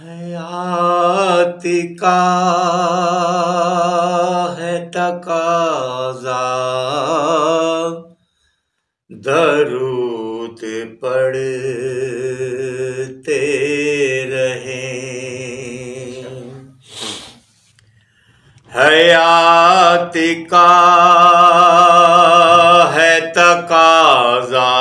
حیات کا ہے تقاضا، درود پڑھتے رہیں۔ حیات کا ہے تقاضا،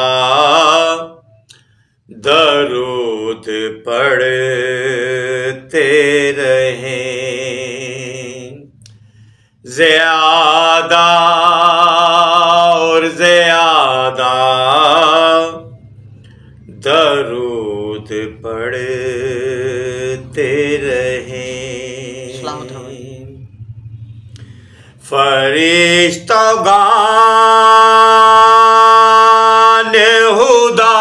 درود پڑھتے رہیں۔ زیادہ اور زیادہ درود پڑھتے رہیں۔ فرشتگان خدا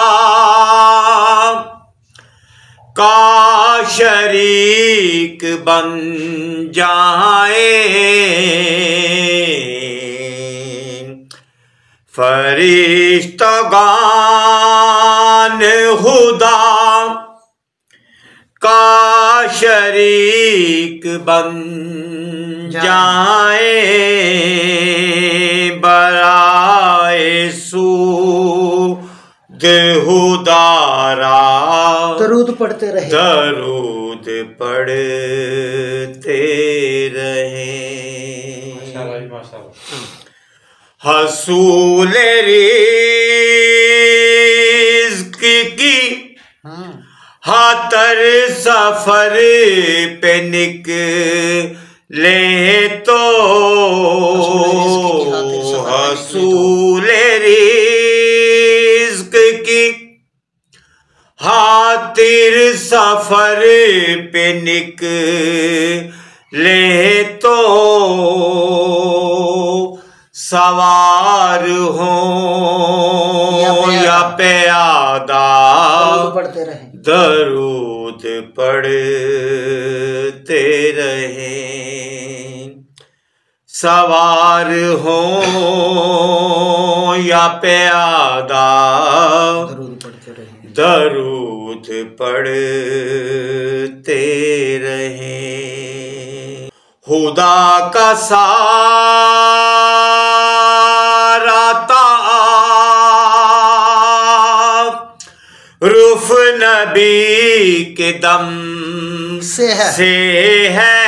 کا شریک بن جائیں، فرشتگان خدا کا شریک بن جائیں، برائے سود خدارا درود پڑھتے رہیں، درود پڑھتے رہیں۔ حصول رزق کی خاطر سفر پہ نکلیں تو، حصول رزق کی خاطر سفر پہ نکلیں تو، سوار ہوں یا پیادہ درود پڑھتے رہیں۔ سوار ہوں یا پیادہ درود پڑھتے رہیں۔ خدا کا سارا تعارف نبی کے دم سے ہے،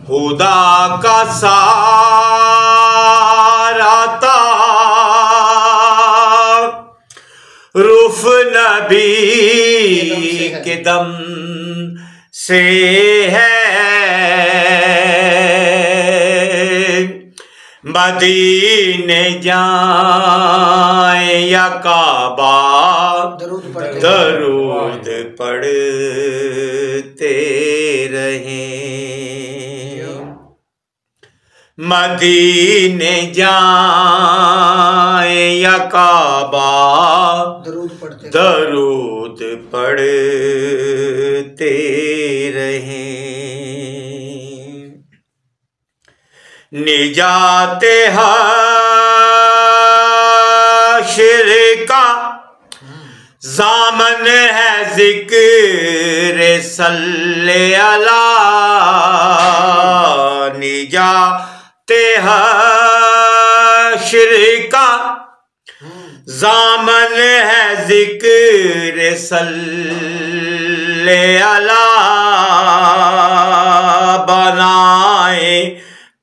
خدا کا سارا تعارف نبی کے دم سے ہے، مدینے جائیں یا کعبہ درود پڑھتے رہیں۔ مدینے جائیں یا کعبہ درود پڑھتے رہیں۔ نجات حشر کا ضامن ہے ذکر صلی اللہ، نجات حشر کا ضامن ہے ذکر صلی اللہ، بنائے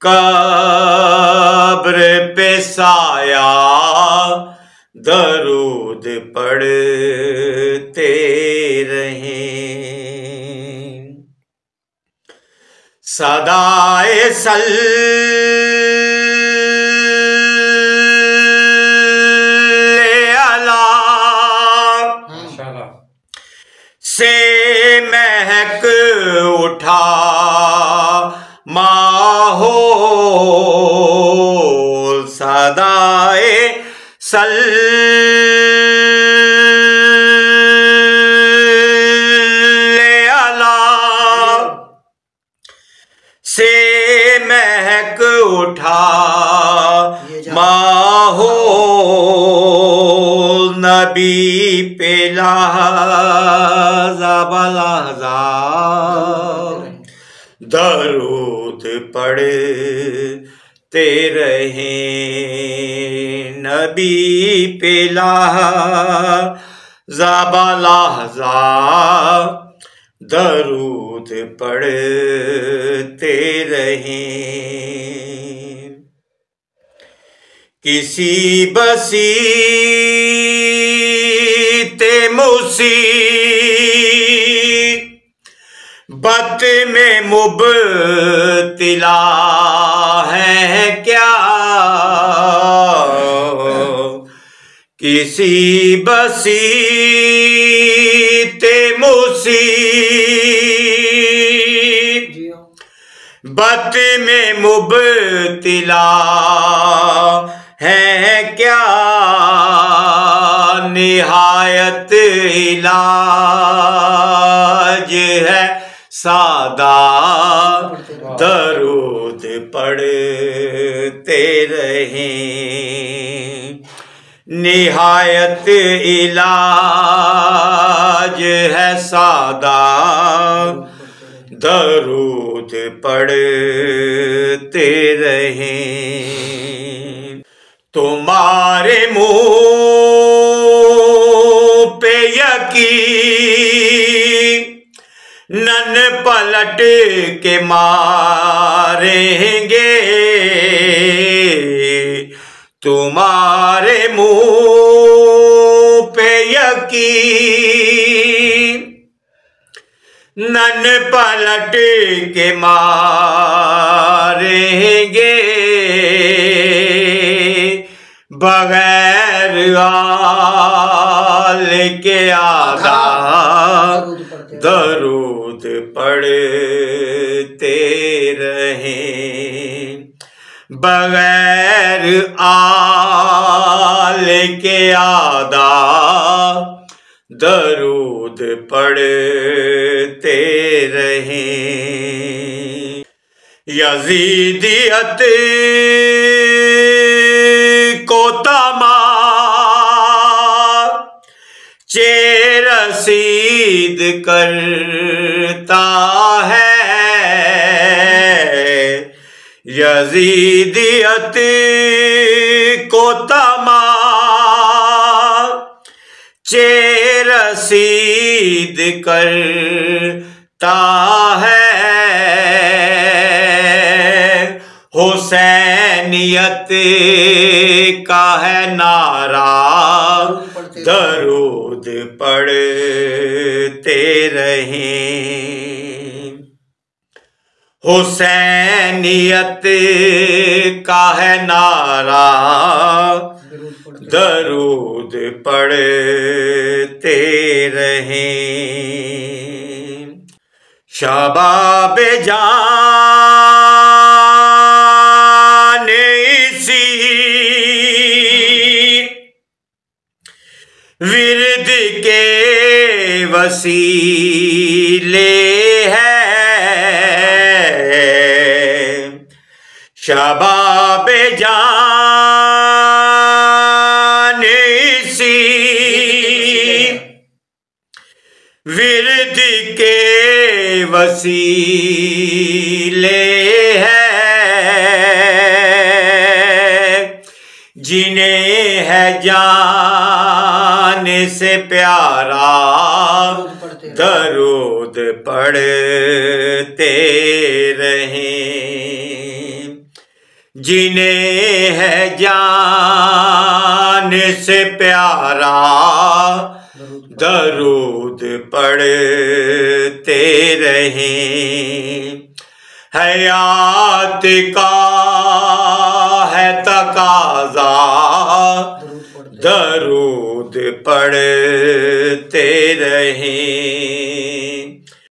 قبر پہ سایہ درود پڑھتے رہیں۔ صدائے صلی اللہ سے مہک اٹھا ماحول، صدائے صلی اللہ سے مہک اٹھا ماحول، نبی پہ لا ज़ाबलहज़ा दरूद पढ़ते रहें नबी पे लहज़ा बलहज़ा दरूद पढ़ते रहें। किसी बसीते मुसीबत में मुब्तिला है क्या, किसी बसीते मुसीबत में मुब्तिला है क्या, निहायत इलाज है सादा दरूद पढ़ते रहें। निहायत इलाज है सादा दरूद पढ़ते रहें। तुम्हारे मुँह पे यकीनन पलट के मारेंगे, तुम्हारे मुँह पे यकीनन पलट के मारेंगे, बगैर आल के आधा दरूद पढ़ते रहें। बगैर आल के आधा दरूद पढ़ते रहें। यजीदियत को तमाचे रसीद करता है, यजीदियत को तमाचे रसीद करता है, हुसैनियत का है नारा दरूद पढ़ते रहें। हुसैनियत का है नारा दरूद पढ़ते रहें। शबाब जान इसी विरद के वसीले है, शबाब जान इसी विरद के वसीले है, जिन्हें है जान से प्यारा दरूद पढ़ते रहें। जिन्हें है जान से प्यारा दरूद पढ़ते रहें। हयात का है तकाज़ा दरूद पढ़ते रहें।